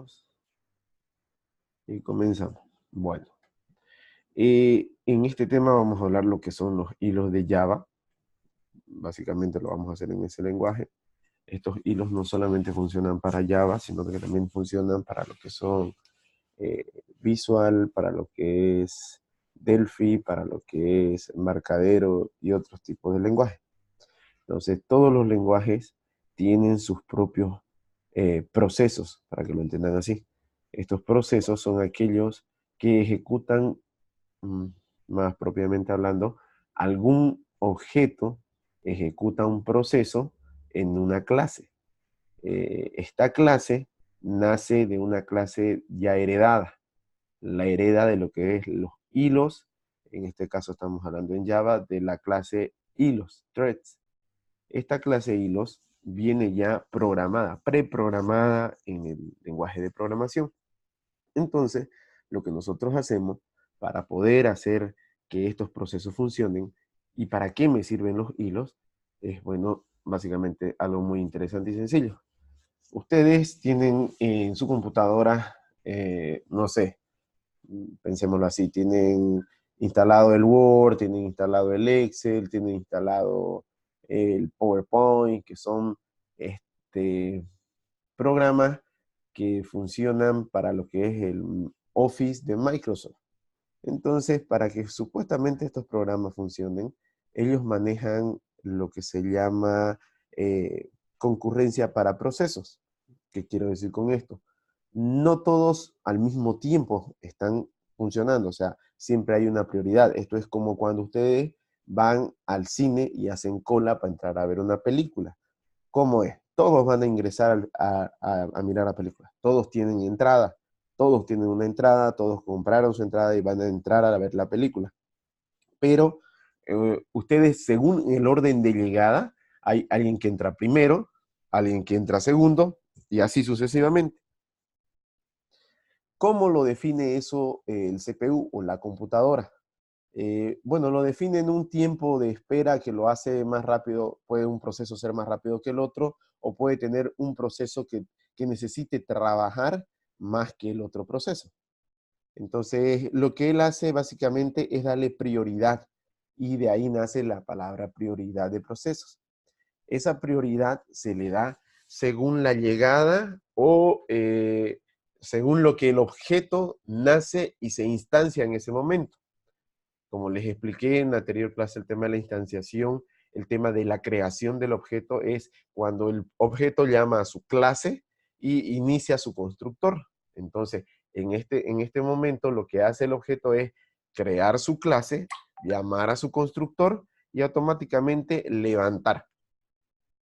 Empezamos y comenzamos. Bueno, en este tema vamos a hablar lo que son los hilos de Java. Básicamente lo vamos a hacer en ese lenguaje. Estos hilos no solamente funcionan para Java, sino que también funcionan para lo que son Visual, para lo que es Delphi, para lo que es Marcadero y otros tipos de lenguajes. Entonces, todos los lenguajes tienen sus propios procesos, para que lo entiendan así. Estos procesos son aquellos que ejecutan, mm, más propiamente hablando, algún objeto ejecuta un proceso en una clase. Esta clase nace de una clase ya heredada, la hereda de lo que es los hilos. En este caso estamos hablando en Java de la clase hilos, threads. Esta clase hilos viene ya programada, preprogramada en el lenguaje de programación. Entonces, lo que nosotros hacemos para poder hacer que estos procesos funcionen y para qué me sirven los hilos, es, bueno, básicamente algo muy interesante y sencillo. Ustedes tienen en su computadora, no sé, pensémoslo así, tienen instalado el Word, tienen instalado el Excel, tienen instalado el PowerPoint, que son programas que funcionan para lo que es el Office de Microsoft. Entonces, para que supuestamente estos programas funcionen, ellos manejan lo que se llama concurrencia para procesos. ¿Qué quiero decir con esto? No todos al mismo tiempo están funcionando, o sea, siempre hay una prioridad. Esto es como cuando ustedes van al cine y hacen cola para entrar a ver una película. ¿Cómo es? Todos van a ingresar a mirar la película. Todos tienen entrada. Todos tienen una entrada, todos compraron su entrada y van a entrar a ver la película. Pero ustedes, según el orden de llegada, hay alguien que entra primero, alguien que entra segundo, y así sucesivamente. ¿Cómo lo define eso el CPU o la computadora? Bueno, lo define en un tiempo de espera que lo hace más rápido, puede un proceso ser más rápido que el otro, o puede tener un proceso que necesite trabajar más que el otro proceso. Entonces, lo que él hace básicamente es darle prioridad, y de ahí nace la palabra prioridad de procesos. Esa prioridad se le da según la llegada o según lo que el objeto nace y se instancia en ese momento. Como les expliqué en la anterior clase, el tema de la instanciación, el tema de la creación del objeto es cuando el objeto llama a su clase y inicia su constructor. Entonces, en este momento lo que hace el objeto es crear su clase, llamar a su constructor y automáticamente levantar.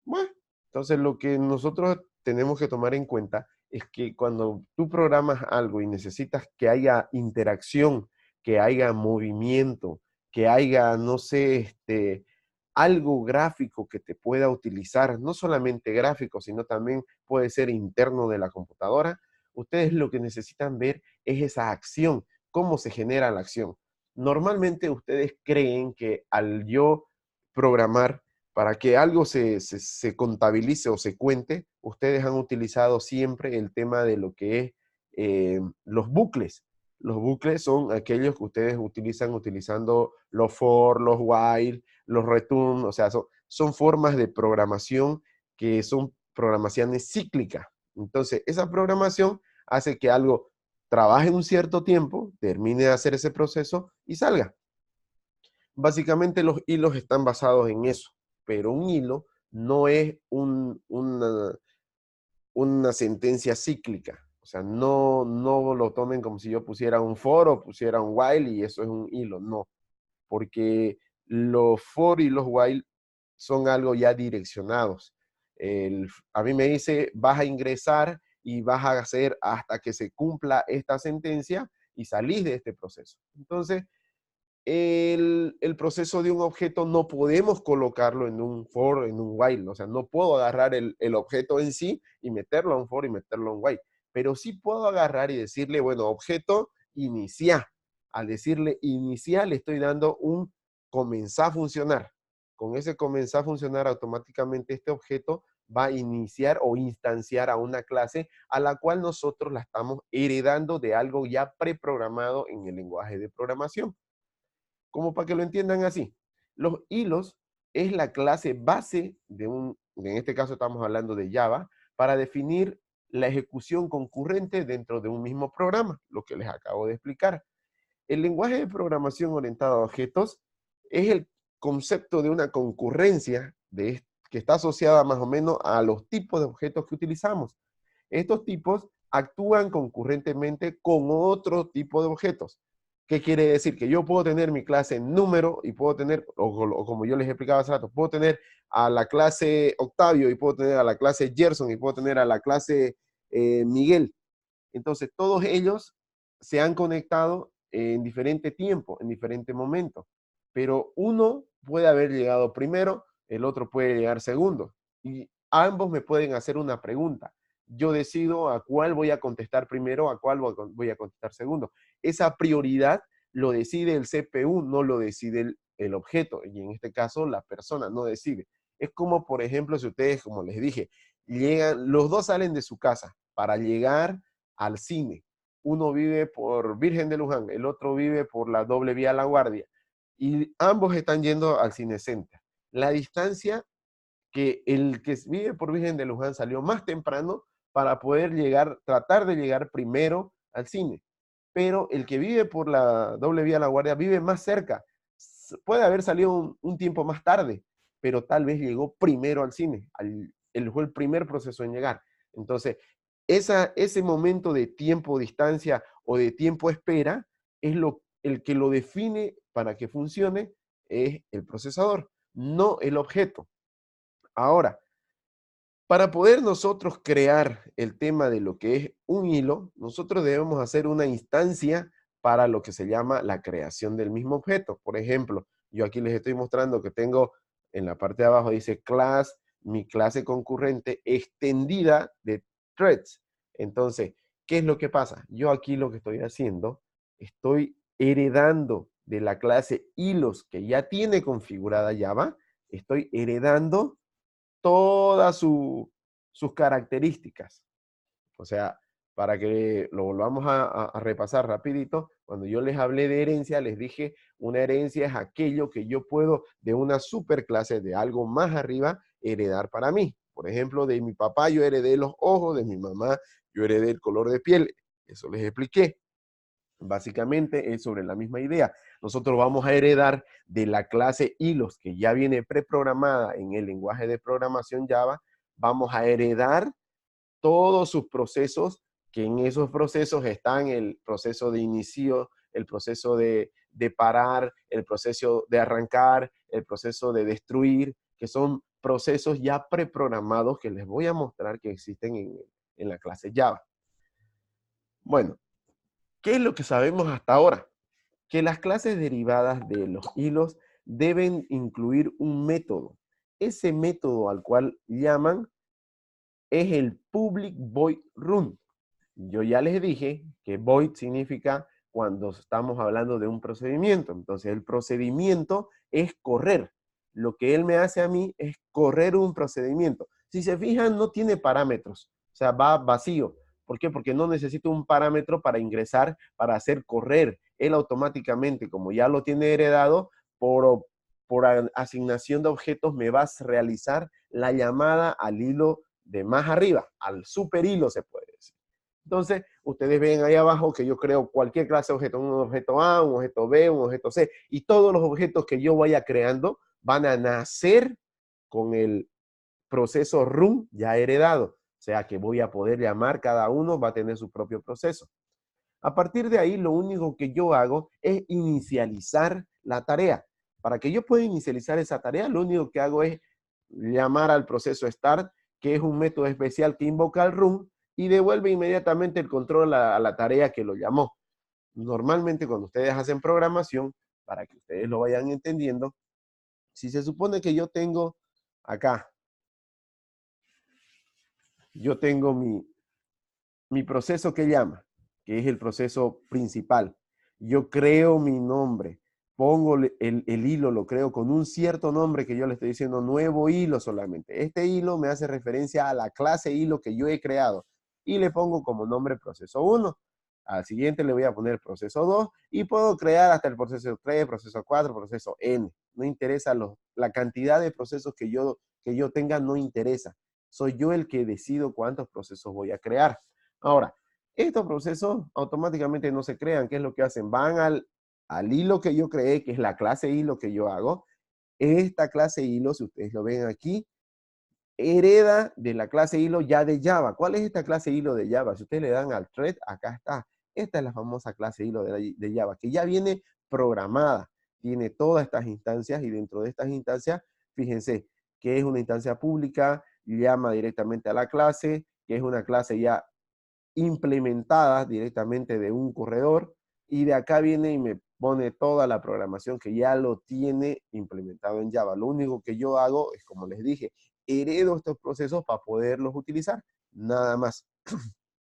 Bueno, entonces lo que nosotros tenemos que tomar en cuenta es que cuando tú programas algo y necesitas que haya interacción, que haya movimiento, que haya, no sé, algo gráfico que te pueda utilizar, no solamente gráfico, sino también puede ser interno de la computadora, ustedes lo que necesitan ver es esa acción, cómo se genera la acción. Normalmente ustedes creen que al yo programar, para que algo se contabilice o se cuente, ustedes han utilizado siempre el tema de lo que es los bucles. Los bucles son aquellos que ustedes utilizan utilizando los for, los while, los return, o sea, son formas de programación que son programaciones cíclicas. Entonces, esa programación hace que algo trabaje un cierto tiempo, termine de hacer ese proceso y salga. Básicamente los hilos están basados en eso, pero un hilo no es una sentencia cíclica. O sea, no lo tomen como si yo pusiera un for o pusiera un while y eso es un hilo. No, porque los for y los while son algo ya direccionados. A mí me dice, vas a ingresar y vas a hacer hasta que se cumpla esta sentencia y salís de este proceso. Entonces, el proceso de un objeto no podemos colocarlo en un for, en un while. O sea, no puedo agarrar el objeto en sí y meterlo a un for y meterlo a un while. Pero sí puedo agarrar y decirle, bueno, objeto iniciar. Al decirle iniciar, le estoy dando un comenzar a funcionar. Con ese comenzar a funcionar, automáticamente este objeto va a iniciar o instanciar a una clase a la cual nosotros la estamos heredando de algo ya preprogramado en el lenguaje de programación. Como para que lo entiendan así. Los hilos es la clase base en este caso estamos hablando de Java, para definir la ejecución concurrente dentro de un mismo programa, lo que les acabo de explicar. El lenguaje de programación orientado a objetos es el concepto de una concurrencia que está asociada más o menos a los tipos de objetos que utilizamos. Estos tipos actúan concurrentemente con otro tipo de objetos. ¿Qué quiere decir? Que yo puedo tener mi clase número y puedo tener, o como yo les explicaba hace rato, puedo tener a la clase Octavio y puedo tener a la clase Gerson y puedo tener a la clase Miguel. Entonces, todos ellos se han conectado en diferente tiempo, en diferente momento. Pero uno puede haber llegado primero, el otro puede llegar segundo. Y ambos me pueden hacer una pregunta. Yo decido a cuál voy a contestar primero, a cuál voy a contestar segundo. Esa prioridad lo decide el CPU, no lo decide el objeto. Y en este caso, la persona no decide. Es como, por ejemplo, si ustedes, como les dije, los dos salen de su casa para llegar al cine. Uno vive por Virgen de Luján, el otro vive por la doble vía La Guardia. Y ambos están yendo al cinecenter. La distancia que el que vive por Virgen de Luján salió más temprano para poder llegar, tratar de llegar primero al cine. Pero el que vive por la doble vía La Guardia vive más cerca. Puede haber salido un tiempo más tarde, pero tal vez llegó primero al cine. Fue el primer proceso en llegar. Entonces, ese momento de tiempo, distancia o de tiempo espera es el que lo define para que funcione es el procesador, no el objeto. Ahora, para poder nosotros crear el tema de lo que es un hilo, nosotros debemos hacer una instancia para lo que se llama la creación del mismo objeto. Por ejemplo, yo aquí les estoy mostrando que tengo en la parte de abajo dice class, mi clase concurrente extendida de threads. Entonces, ¿qué es lo que pasa? Yo aquí lo que estoy haciendo, estoy heredando de la clase hilos que ya tiene configurada Java, estoy heredando todas sus características. O sea, para que lo volvamos a repasar rapidito, cuando yo les hablé de herencia, les dije, una herencia es aquello que yo puedo de una superclase, de algo más arriba, heredar para mí. Por ejemplo, de mi papá yo heredé los ojos, de mi mamá yo heredé el color de piel. Eso les expliqué. Básicamente es sobre la misma idea. Nosotros vamos a heredar de la clase hilos que ya viene preprogramada en el lenguaje de programación Java, vamos a heredar todos sus procesos, que en esos procesos están el proceso de inicio, el proceso de parar, el proceso de arrancar, el proceso de destruir, que son procesos ya preprogramados que les voy a mostrar que existen en la clase Java. Bueno, ¿qué es lo que sabemos hasta ahora? Que las clases derivadas de los hilos deben incluir un método. Ese método al cual llaman es el public void run. Yo ya les dije que void significa cuando estamos hablando de un procedimiento. Entonces el procedimiento es correr. Lo que él me hace a mí es correr un procedimiento. Si se fijan, no tiene parámetros. O sea, va vacío. ¿Por qué? Porque no necesito un parámetro para ingresar, para hacer correr. Él automáticamente, como ya lo tiene heredado, por asignación de objetos, me va a realizar la llamada al hilo de más arriba, al super hilo se puede decir. Entonces, ustedes ven ahí abajo que yo creo cualquier clase de objeto, un objeto A, un objeto B, un objeto C, y todos los objetos que yo vaya creando van a nacer con el proceso run ya heredado. O sea que voy a poder llamar, cada uno va a tener su propio proceso. A partir de ahí, lo único que yo hago es inicializar la tarea. Para que yo pueda inicializar esa tarea, lo único que hago es llamar al proceso start, que es un método especial que invoca al run y devuelve inmediatamente el control a la tarea que lo llamó. Normalmente cuando ustedes hacen programación, para que ustedes lo vayan entendiendo, si se supone que yo tengo acá, yo tengo mi proceso que llama, que es el proceso principal. Yo creo mi nombre, pongo el hilo, lo creo con un cierto nombre que yo le estoy diciendo nuevo hilo solamente. Este hilo me hace referencia a la clase hilo que yo he creado y le pongo como nombre proceso 1. Al siguiente le voy a poner proceso 2 y puedo crear hasta el proceso 3, proceso 4, proceso N. No interesa la cantidad de procesos que yo tenga, no interesa. Soy yo el que decido cuántos procesos voy a crear. Ahora, estos procesos automáticamente no se crean. ¿Qué es lo que hacen? Van al hilo que yo creé, que es la clase hilo que yo hago. Esta clase hilo, si ustedes lo ven aquí, hereda de la clase hilo ya de Java. ¿Cuál es esta clase hilo de Java? Si ustedes le dan al thread, acá está. Esta es la famosa clase hilo de Java, que ya viene programada. Tiene todas estas instancias y dentro de estas instancias, fíjense que es una instancia pública, llama directamente a la clase, que es una clase ya implementadas directamente de un corredor y de acá viene y me pone toda la programación que ya lo tiene implementado en Java. Lo único que yo hago es, como les dije, heredo estos procesos para poderlos utilizar, nada más.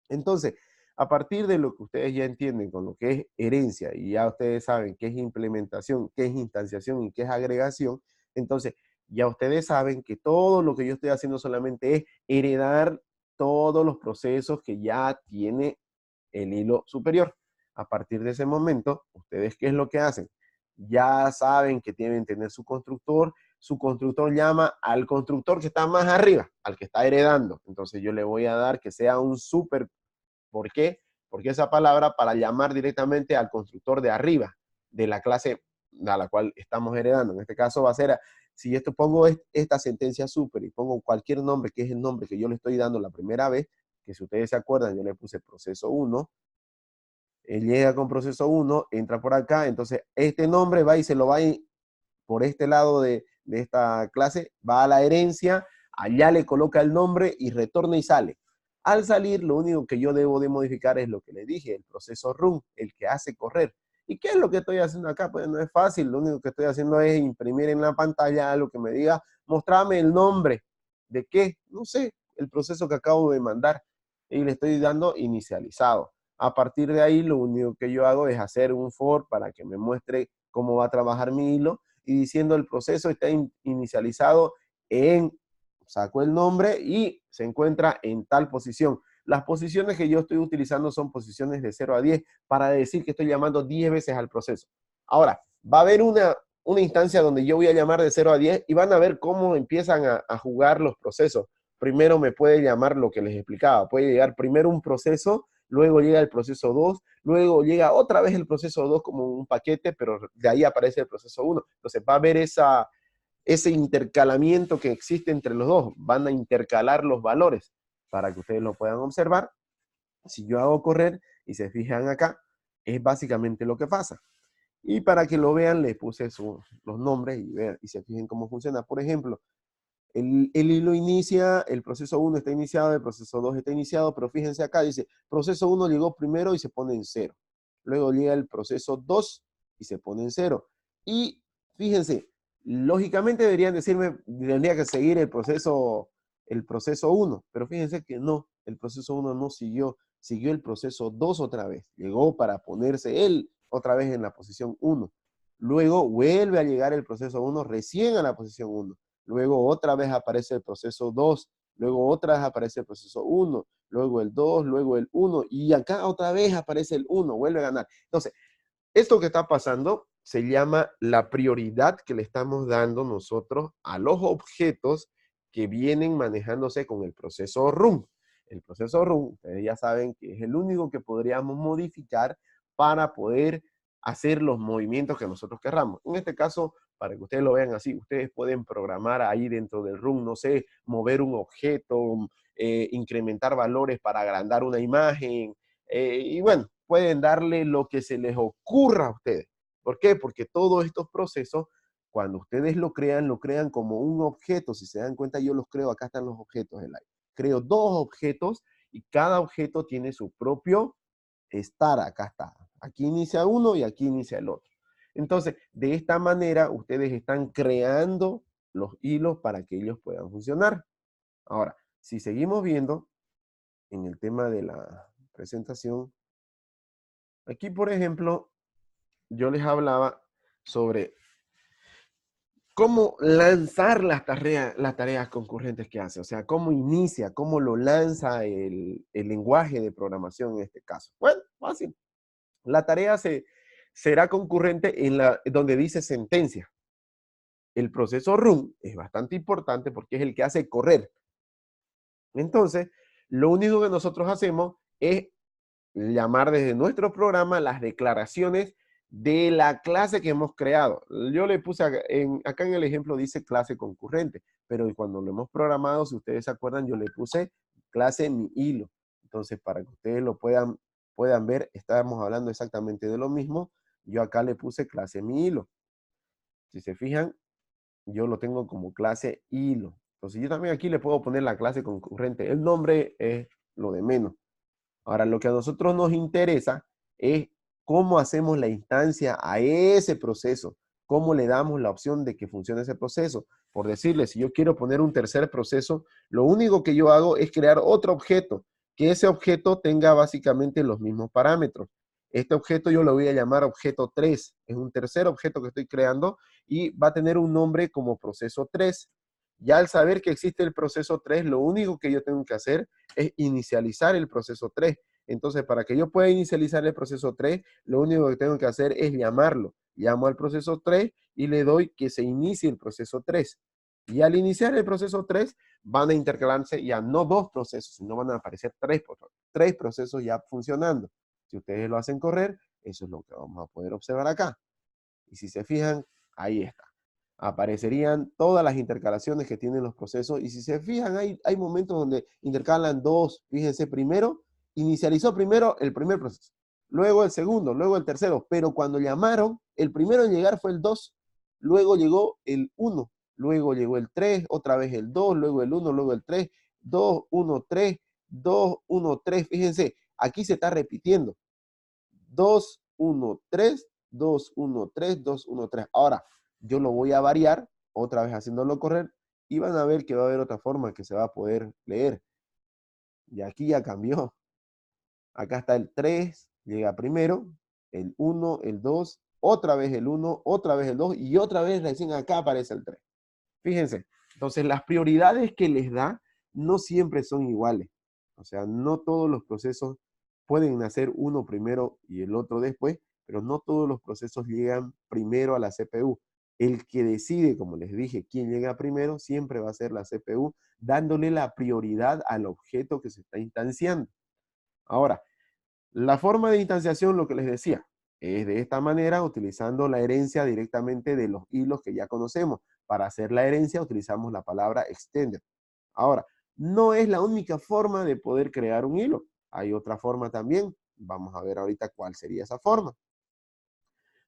Entonces, a partir de lo que ustedes ya entienden con lo que es herencia y ya ustedes saben qué es implementación, qué es instanciación y qué es agregación, entonces ya ustedes saben que todo lo que yo estoy haciendo solamente es heredar todos los procesos que ya tiene el hilo superior. A partir de ese momento, ustedes qué es lo que hacen. Ya saben que tienen que tener su constructor llama al constructor que está más arriba, al que está heredando. Entonces yo le voy a dar que sea un super. ¿Por qué? Porque esa palabra para llamar directamente al constructor de arriba, de la clase a la cual estamos heredando. En este caso va a ser, si esto pongo esta sentencia super y pongo cualquier nombre, que es el nombre que yo le estoy dando la primera vez, que si ustedes se acuerdan, yo le puse proceso 1, él llega con proceso 1, entra por acá, entonces este nombre va y se lo va por este lado de esta clase, va a la herencia, allá le coloca el nombre y retorna y sale. Al salir, lo único que yo debo de modificar es lo que le dije, el proceso run, el que hace correr. ¿Y qué es lo que estoy haciendo acá? Pues no es fácil, lo único que estoy haciendo es imprimir en la pantalla algo que me diga, mostrame el nombre. ¿De qué? No sé, el proceso que acabo de mandar. Y le estoy dando inicializado. A partir de ahí, lo único que yo hago es hacer un for para que me muestre cómo va a trabajar mi hilo y diciendo el proceso está inicializado en, saco el nombre y se encuentra en tal posición. Las posiciones que yo estoy utilizando son posiciones de 0 a 10 para decir que estoy llamando 10 veces al proceso. Ahora, va a haber una instancia donde yo voy a llamar de 0 a 10 y van a ver cómo empiezan a jugar los procesos. Primero me puede llamar lo que les explicaba. Puede llegar primero un proceso, luego llega el proceso 2, luego llega otra vez el proceso 2 como un paquete, pero de ahí aparece el proceso 1. Entonces va a haber ese intercalamiento que existe entre los dos. Van a intercalar los valores para que ustedes lo puedan observar. Si yo hago correr y se fijan acá, es básicamente lo que pasa. Y para que lo vean, les puse los nombres y se fijen cómo funciona. Por ejemplo, el hilo inicia, el proceso 1 está iniciado, el proceso 2 está iniciado, pero fíjense acá, dice, proceso 1 llegó primero y se pone en 0. Luego llega el proceso 2 y se pone en 0. Y fíjense, lógicamente deberían decirme, tendría que seguir el proceso 1, pero fíjense que no, el proceso 1 no siguió el proceso 2 otra vez. Llegó para ponerse él otra vez en la posición 1. Luego vuelve a llegar el proceso 1 recién a la posición 1. Luego otra vez aparece el proceso 2, luego otra vez aparece el proceso 1, luego el 2, luego el 1, y acá otra vez aparece el 1, vuelve a ganar. Entonces, esto que está pasando se llama la prioridad que le estamos dando nosotros a los objetos que vienen manejándose con el proceso run. El proceso run, ustedes ya saben que es el único que podríamos modificar para poder hacer los movimientos que nosotros querramos. En este caso, para que ustedes lo vean así, ustedes pueden programar ahí dentro del run, no sé, mover un objeto, incrementar valores para agrandar una imagen, y bueno, pueden darle lo que se les ocurra a ustedes. ¿Por qué? Porque todos estos procesos, cuando ustedes lo crean como un objeto. Si se dan cuenta, yo los creo, acá están los objetos del aire. Creo dos objetos y cada objeto tiene su propio estar, acá está. Aquí inicia uno y aquí inicia el otro. Entonces, de esta manera, ustedes están creando los hilos para que ellos puedan funcionar. Ahora, si seguimos viendo en el tema de la presentación, aquí, por ejemplo, yo les hablaba sobre cómo lanzar las tareas concurrentes que hace, o sea, cómo inicia, cómo lo lanza el lenguaje de programación en este caso. Bueno, fácil. La tarea será concurrente donde dice sentencia. El proceso run es bastante importante porque es el que hace correr. Entonces, lo único que nosotros hacemos es llamar desde nuestro programa las declaraciones de la clase que hemos creado. Yo le puse acá en el ejemplo dice clase concurrente, pero cuando lo hemos programado, si ustedes se acuerdan, yo le puse clase mi hilo. Entonces, para que ustedes lo puedan ver, estábamos hablando exactamente de lo mismo. Yo acá le puse clase mi hilo. Si se fijan, yo lo tengo como clase hilo. Entonces, yo también aquí le puedo poner la clase concurrente. El nombre es lo de menos. Ahora, lo que a nosotros nos interesa es cómo hacemos la instancia a ese proceso, cómo le damos la opción de que funcione ese proceso. Por decirle, si yo quiero poner un tercer proceso, lo único que yo hago es crear otro objeto, que ese objeto tenga básicamente los mismos parámetros. Este objeto yo lo voy a llamar objeto 3. Es un tercer objeto que estoy creando y va a tener un nombre como proceso 3. Ya al saber que existe el proceso 3, lo único que yo tengo que hacer es inicializar el proceso 3. Entonces, para que yo pueda inicializar el proceso 3, lo único que tengo que hacer es llamarlo. Llamo al proceso 3 y le doy que se inicie el proceso 3. Y al iniciar el proceso 3, van a intercalarse ya no dos procesos, sino van a aparecer tres procesos ya funcionando. Si ustedes lo hacen correr, eso es lo que vamos a poder observar acá. Y si se fijan, ahí está. Aparecerían todas las intercalaciones que tienen los procesos. Y si se fijan, hay momentos donde intercalan dos. Fíjense, primero, inicializó primero el primer proceso, luego el segundo, luego el tercero. Pero cuando llamaron, el primero en llegar fue el 2, luego llegó el 1, luego llegó el 3, otra vez el 2, luego el 1, luego el 3, 2, 1, 3, 2, 1, 3. Fíjense, aquí se está repitiendo. 2, 1, 3, 2, 1, 3, 2, 1, 3. Ahora, yo lo voy a variar, otra vez haciéndolo correr, y van a ver que va a haber otra forma que se va a poder leer. Y aquí ya cambió. Acá está el 3, llega primero, el 1, el 2, otra vez el 1, otra vez el 2, y otra vez recién acá aparece el 3. Fíjense, entonces las prioridades que les da no siempre son iguales. O sea, no todos los procesos pueden nacer uno primero y el otro después, pero no todos los procesos llegan primero a la CPU. El que decide, como les dije, quién llega primero, siempre va a ser la CPU, dándole la prioridad al objeto que se está instanciando. Ahora, la forma de instanciación, lo que les decía, es de esta manera, utilizando la herencia directamente de los hilos que ya conocemos. Para hacer la herencia utilizamos la palabra extender. Ahora, no es la única forma de poder crear un hilo. Hay otra forma también. Vamos a ver ahorita cuál sería esa forma.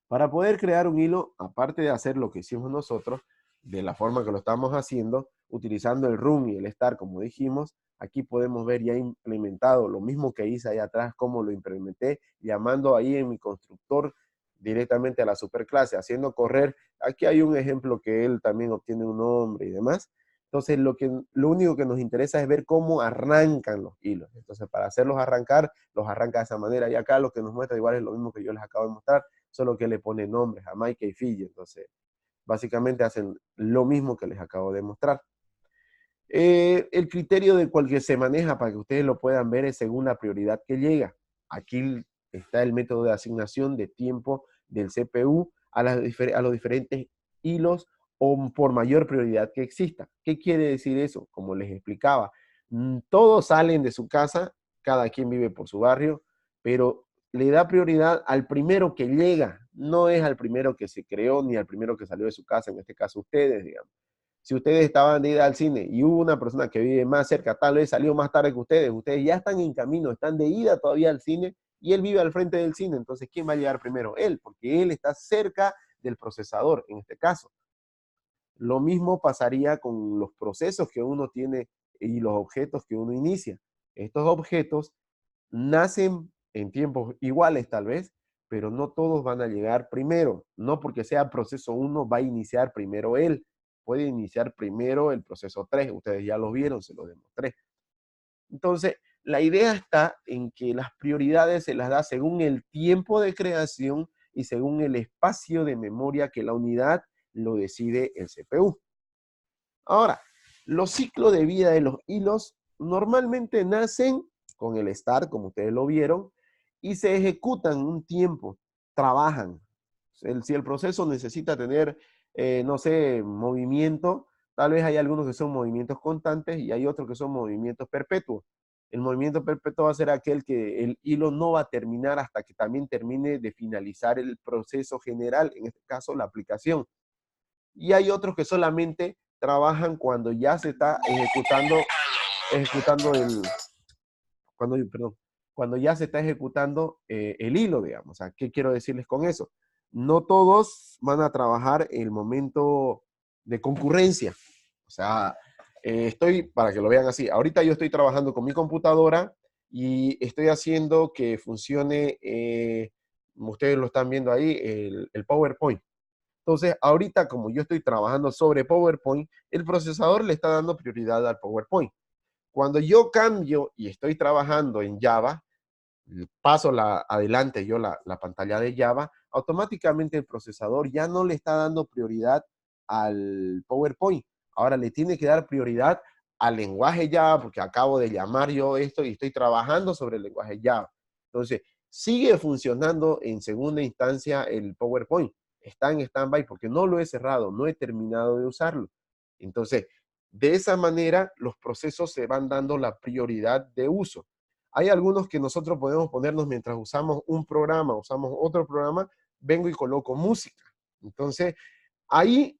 Para poder crear un hilo, aparte de hacer lo que hicimos nosotros, de la forma que lo estamos haciendo, utilizando el run y el start, como dijimos, aquí podemos ver ya implementado lo mismo que hice ahí atrás, cómo lo implementé, llamando ahí en mi constructor directamente a la superclase, haciendo correr. Aquí hay un ejemplo que él también obtiene un nombre y demás. Entonces, lo único que nos interesa es ver cómo arrancan los hilos. Entonces, para hacerlos arrancar, los arranca de esa manera. Y acá lo que nos muestra igual es lo mismo que yo les acabo de mostrar, solo que le pone nombres, Jamaica y Fiji. Entonces, básicamente hacen lo mismo que les acabo de mostrar. El criterio de cual que se maneja para que ustedes lo puedan ver es según la prioridad que llega. Aquí está el método de asignación de tiempo del CPU a los diferentes hilos o por mayor prioridad que exista. ¿Qué quiere decir eso? Como les explicaba, todos salen de su casa, cada quien vive por su barrio, pero le da prioridad al primero que llega, no es al primero que se creó ni al primero que salió de su casa, en este caso ustedes, digamos. Si ustedes estaban de ir al cine y hubo una persona que vive más cerca, tal vez salió más tarde que ustedes ya están en camino, están de ida todavía al cine y él vive al frente del cine, entonces ¿quién va a llegar primero? Él, porque él está cerca del procesador en este caso. Lo mismo pasaría con los procesos que uno tiene y los objetos que uno inicia. Estos objetos nacen en tiempos iguales tal vez, pero no todos van a llegar primero. No porque sea proceso 1 va a iniciar primero él. Puede iniciar primero el proceso 3. Ustedes ya lo vieron, se lo demostré. Entonces, la idea está en que las prioridades se las da según el tiempo de creación y según el espacio de memoria que la unidad lo decide el CPU. Ahora, los ciclos de vida de los hilos normalmente nacen con el start, como ustedes lo vieron, y se ejecutan un tiempo, trabajan. Si el proceso necesita tener, no sé, movimiento, tal vez hay algunos que son movimientos constantes y hay otros que son movimientos perpetuos. El movimiento perpetuo va a ser aquel que el hilo no va a terminar hasta que también termine de finalizar el proceso general, en este caso la aplicación. Y hay otros que solamente trabajan cuando ya se está ejecutando cuando ya se está ejecutando el hilo, digamos. O sea, ¿qué quiero decirles con eso? No todos van a trabajar en el momento de concurrencia. O sea, para que lo vean así, ahorita yo estoy trabajando con mi computadora y estoy haciendo que funcione, ustedes lo están viendo ahí, el PowerPoint. Entonces, ahorita como yo estoy trabajando sobre PowerPoint, el procesador le está dando prioridad al PowerPoint. Cuando yo cambio y estoy trabajando en Java, paso adelante yo la pantalla de Java, automáticamente el procesador ya no le está dando prioridad al PowerPoint. Ahora le tiene que dar prioridad al lenguaje Java, porque acabo de llamar yo esto y estoy trabajando sobre el lenguaje Java. Entonces, sigue funcionando en segunda instancia el PowerPoint. Está en standby porque no lo he cerrado, no he terminado de usarlo. Entonces, de esa manera, los procesos se van dando la prioridad de uso. Hay algunos que nosotros podemos ponernos mientras usamos un programa, usamos otro programa, vengo y coloco música. Entonces, ahí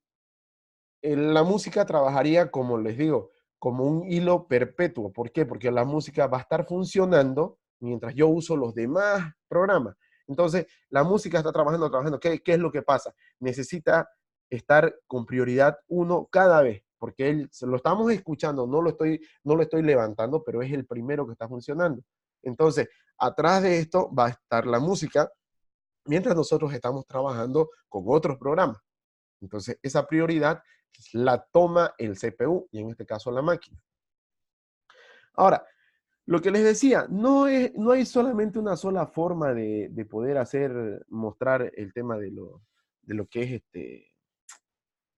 la música trabajaría, como les digo, como un hilo perpetuo. ¿Por qué? Porque la música va a estar funcionando mientras yo uso los demás programas. Entonces, la música está trabajando. ¿Qué es lo que pasa? Necesita estar con prioridad 1 cada vez, porque lo estamos escuchando, no lo estoy levantando, pero es el primero que está funcionando. Entonces, atrás de esto va a estar la música, mientras nosotros estamos trabajando con otros programas. Entonces, esa prioridad la toma el CPU y en este caso la máquina. Ahora, lo que les decía, no hay solamente una sola forma de poder mostrar el tema de lo que es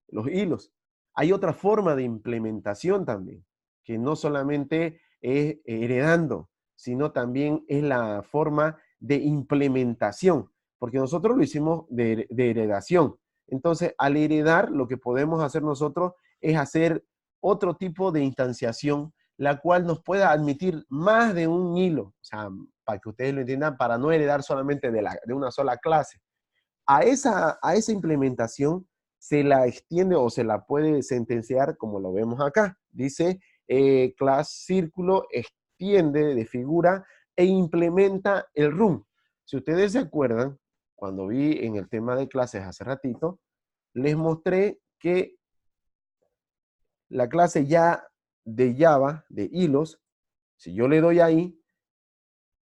los hilos. Hay otra forma de implementación también, que no solamente es heredando, sino también es la forma de implementación, porque nosotros lo hicimos de heredación. Entonces, al heredar, lo que podemos hacer nosotros es hacer otro tipo de instanciación, la cual nos pueda admitir más de un hilo, o sea, para que ustedes lo entiendan, para no heredar solamente de una sola clase. A esa implementación se la extiende o se la puede sentenciar como lo vemos acá. Dice, class círculo extiende de figura e implementa el room. Si ustedes se acuerdan, cuando vi en el tema de clases hace ratito, les mostré que la clase ya de Java, de hilos, si yo le doy ahí,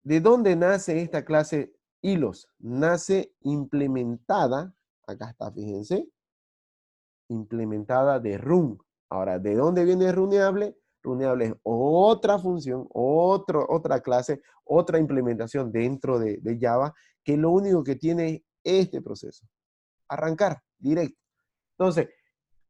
¿de dónde nace esta clase hilos? Nace implementada, acá está, fíjense, implementada de run. Ahora, ¿de dónde viene runeable? Runeable es otra función, otra clase, otra implementación dentro de Java, que lo único que tiene este proceso. Arrancar directo. Entonces,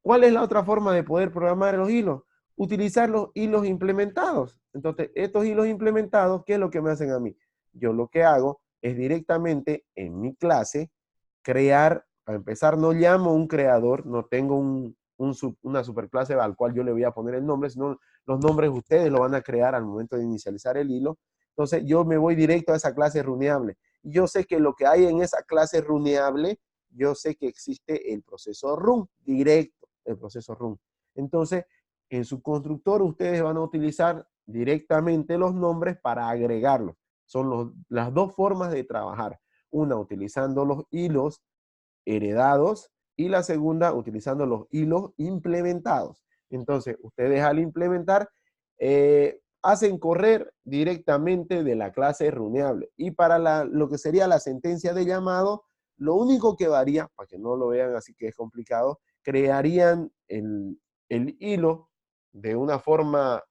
¿cuál es la otra forma de poder programar los hilos? Utilizar los hilos implementados. Entonces, estos hilos implementados, ¿qué es lo que me hacen a mí? Yo lo que hago es directamente en mi clase crear, para empezar, no llamo un creador, no tengo una superclase al cual yo le voy a poner el nombre, sino los nombres ustedes lo van a crear al momento de inicializar el hilo. Entonces, yo me voy directo a esa clase runeable. Y yo sé que lo que hay en esa clase runeable, yo sé que existe el proceso run, directo, el proceso run. Entonces, en su constructor ustedes van a utilizar directamente los nombres para agregarlos. Son las dos formas de trabajar. Una utilizando los hilos heredados y la segunda utilizando los hilos implementados. Entonces, ustedes al implementar hacen correr directamente de la clase runeable. Y para lo que sería la sentencia de llamado, lo único que varía, para que no lo vean así que es complicado, crearían el hilo de una forma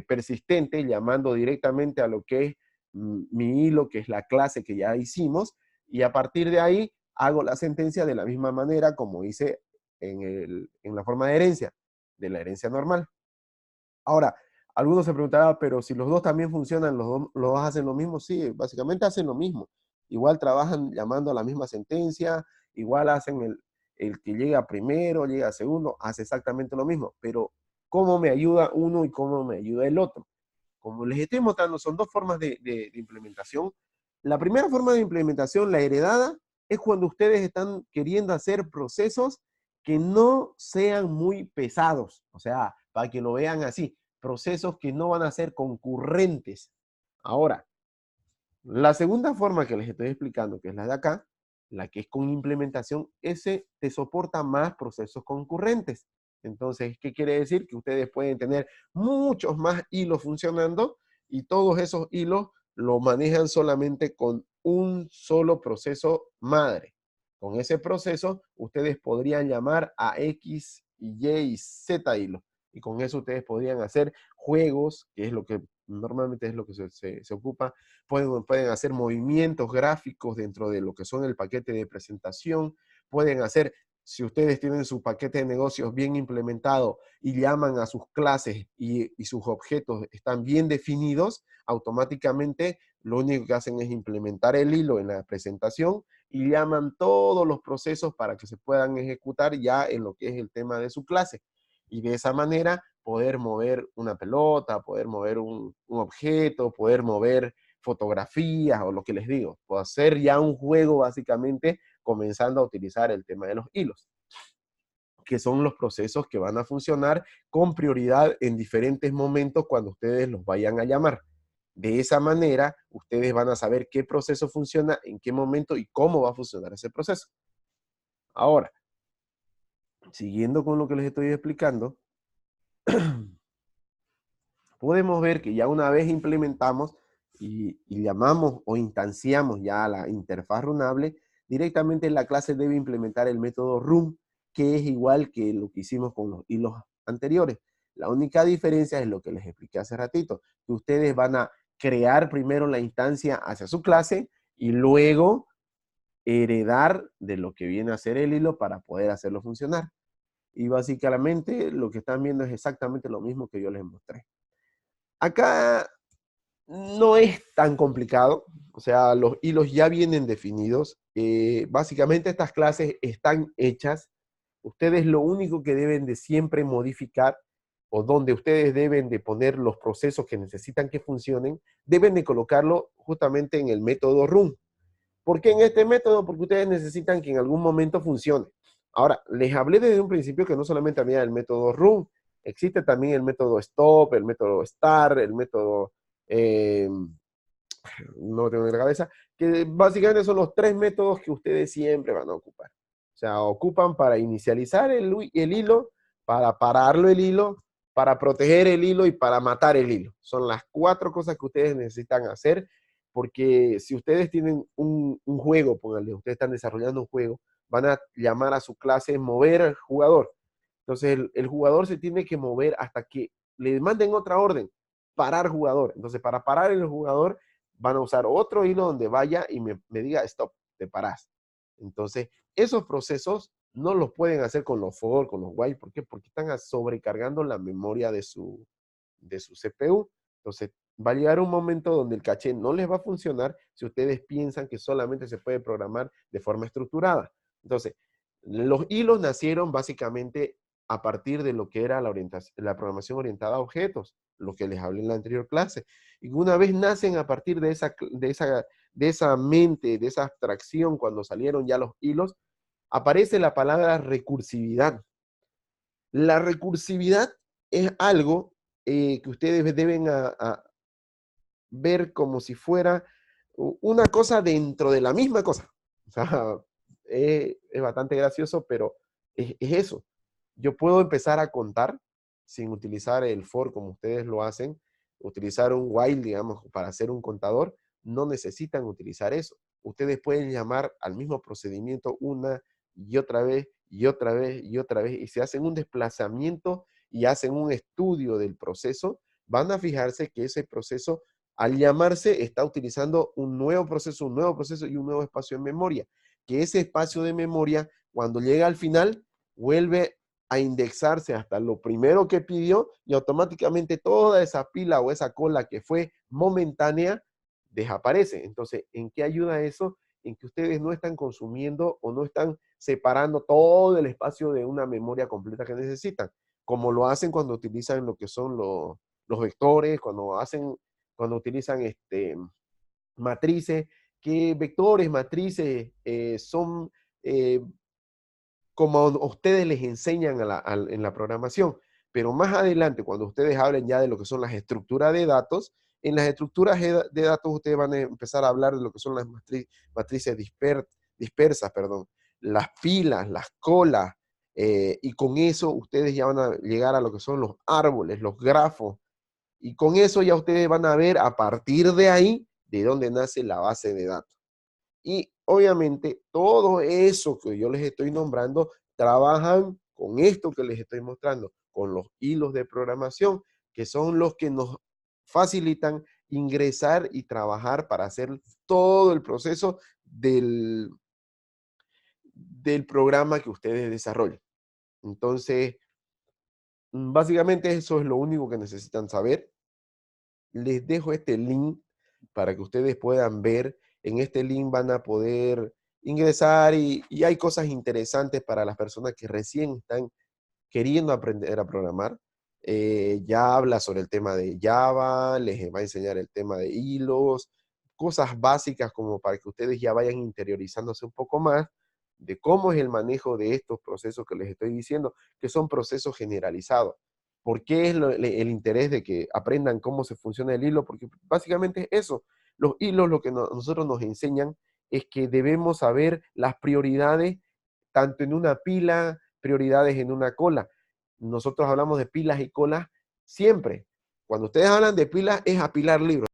persistente, llamando directamente a lo que es mi hilo, que es la clase que ya hicimos, y a partir de ahí hago la sentencia de la misma manera como hice en la forma de herencia, de la herencia normal. Ahora, algunos se preguntarán, pero si los dos también funcionan, los dos hacen lo mismo, sí, básicamente hacen lo mismo. Igual trabajan llamando a la misma sentencia, igual hacen el que llega primero, llega segundo, hace exactamente lo mismo, pero ¿cómo me ayuda uno y cómo me ayuda el otro? Como les estoy mostrando, son dos formas de implementación. La primera forma de implementación, la heredada, es cuando ustedes están queriendo hacer procesos que no sean muy pesados. O sea, para que lo vean así, procesos que no van a ser concurrentes. Ahora, la segunda forma que les estoy explicando, que es la de acá, la que es con implementación, ese te soporta más procesos concurrentes. Entonces, ¿qué quiere decir? Que ustedes pueden tener muchos más hilos funcionando y todos esos hilos lo manejan solamente con un solo proceso madre. Con ese proceso, ustedes podrían llamar a X, Y y Z hilos. Y con eso ustedes podrían hacer juegos, que es lo que normalmente es lo que se ocupa. Pueden hacer movimientos gráficos dentro de lo que son el paquete de presentación, pueden hacer, si ustedes tienen su paquete de negocios bien implementado y llaman a sus clases y sus objetos están bien definidos, automáticamente lo único que hacen es implementar el hilo en la presentación y llaman todos los procesos para que se puedan ejecutar ya en lo que es el tema de su clase. Y de esa manera poder mover una pelota, poder mover un objeto, poder mover fotografías o lo que les digo. Puedo hacer ya un juego básicamente comenzando a utilizar el tema de los hilos, que son los procesos que van a funcionar con prioridad en diferentes momentos cuando ustedes los vayan a llamar. De esa manera, ustedes van a saber qué proceso funciona, en qué momento y cómo va a funcionar ese proceso. Ahora, siguiendo con lo que les estoy explicando, podemos ver que ya una vez implementamos y llamamos o instanciamos ya a la interfaz runable, directamente la clase debe implementar el método run, que es igual que lo que hicimos con los hilos anteriores. La única diferencia es lo que les expliqué hace ratito, que ustedes van a crear primero la instancia hacia su clase y luego heredar de lo que viene a ser el hilo para poder hacerlo funcionar. Y básicamente lo que están viendo es exactamente lo mismo que yo les mostré. Acá no es tan complicado, o sea, los hilos ya vienen definidos. Básicamente estas clases están hechas. Ustedes lo único que deben de siempre modificar o donde ustedes deben de poner los procesos que necesitan que funcionen, deben de colocarlo justamente en el método run. ¿Por qué en este método? Porque ustedes necesitan que en algún momento funcione. Ahora, les hablé desde un principio que no solamente había el método run, existe también el método stop, el método start, el método, no lo tengo en la cabeza, que básicamente son los tres métodos que ustedes siempre van a ocupar. O sea, ocupan para inicializar el hilo, para pararlo el hilo, para proteger el hilo y para matar el hilo. Son las cuatro cosas que ustedes necesitan hacer, porque si ustedes tienen un juego, pónganle, ustedes están desarrollando un juego, van a llamar a su clase mover al jugador. Entonces el jugador se tiene que mover hasta que le manden otra orden, parar jugador. Entonces para parar el jugador van a usar otro hilo donde vaya y me diga stop, te parás. Entonces esos procesos no los pueden hacer con los for, con los while. ¿Por qué? Porque están sobrecargando la memoria de su CPU. Entonces va a llegar un momento donde el caché no les va a funcionar si ustedes piensan que solamente se puede programar de forma estructurada. Entonces, los hilos nacieron básicamente a partir de lo que era la programación orientada a objetos, lo que les hablé en la anterior clase. Y una vez nacen a partir de esa mente, de esa abstracción, cuando salieron ya los hilos, aparece la palabra recursividad. La recursividad es algo que ustedes deben ver como si fuera una cosa dentro de la misma cosa. O sea, es bastante gracioso, pero es eso. Yo puedo empezar a contar sin utilizar el for como ustedes lo hacen, utilizar un while, digamos, para hacer un contador. No necesitan utilizar eso. Ustedes pueden llamar al mismo procedimiento una y otra vez, y otra vez, y otra vez, y se hacen un desplazamiento y hacen un estudio del proceso, van a fijarse que ese proceso, al llamarse, está utilizando un nuevo proceso y un nuevo espacio en memoria. que ese espacio de memoria, cuando llega al final, vuelve a indexarse hasta lo primero que pidió y automáticamente toda esa pila o esa cola que fue momentánea desaparece. Entonces, ¿en qué ayuda eso? En que ustedes no están consumiendo o no están separando todo el espacio de una memoria completa que necesitan, como lo hacen cuando utilizan lo que son los vectores, cuando utilizan matrices, que vectores, matrices son eh, como a ustedes les enseñan en la programación. Pero más adelante, cuando ustedes hablen ya de lo que son las estructuras de datos, en las estructuras de datos ustedes van a empezar a hablar de lo que son las matrices dispersas, perdón, las filas, las colas, y con eso ustedes ya van a llegar a lo que son los árboles, los grafos, y con eso ya ustedes van a ver a partir de ahí de dónde nace la base de datos. Y obviamente todo eso que yo les estoy nombrando trabajan con esto que les estoy mostrando, con los hilos de programación, que son los que nos facilitan ingresar y trabajar para hacer todo el proceso del programa que ustedes desarrollen. Entonces, básicamente eso es lo único que necesitan saber. Les dejo este link para que ustedes puedan ver. En este link van a poder ingresar y hay cosas interesantes para las personas que recién están queriendo aprender a programar. Ya habla sobre el tema de Java, les va a enseñar el tema de hilos, cosas básicas como para que ustedes ya vayan interiorizándose un poco más de cómo es el manejo de estos procesos que les estoy diciendo, que son procesos generalizados. ¿Por qué es el interés de que aprendan cómo se funciona el hilo? Porque básicamente es eso. Los hilos lo que nosotros nos enseñan es que debemos saber las prioridades tanto en una pila, prioridades en una cola. Nosotros hablamos de pilas y colas siempre. Cuando ustedes hablan de pilas es apilar libros.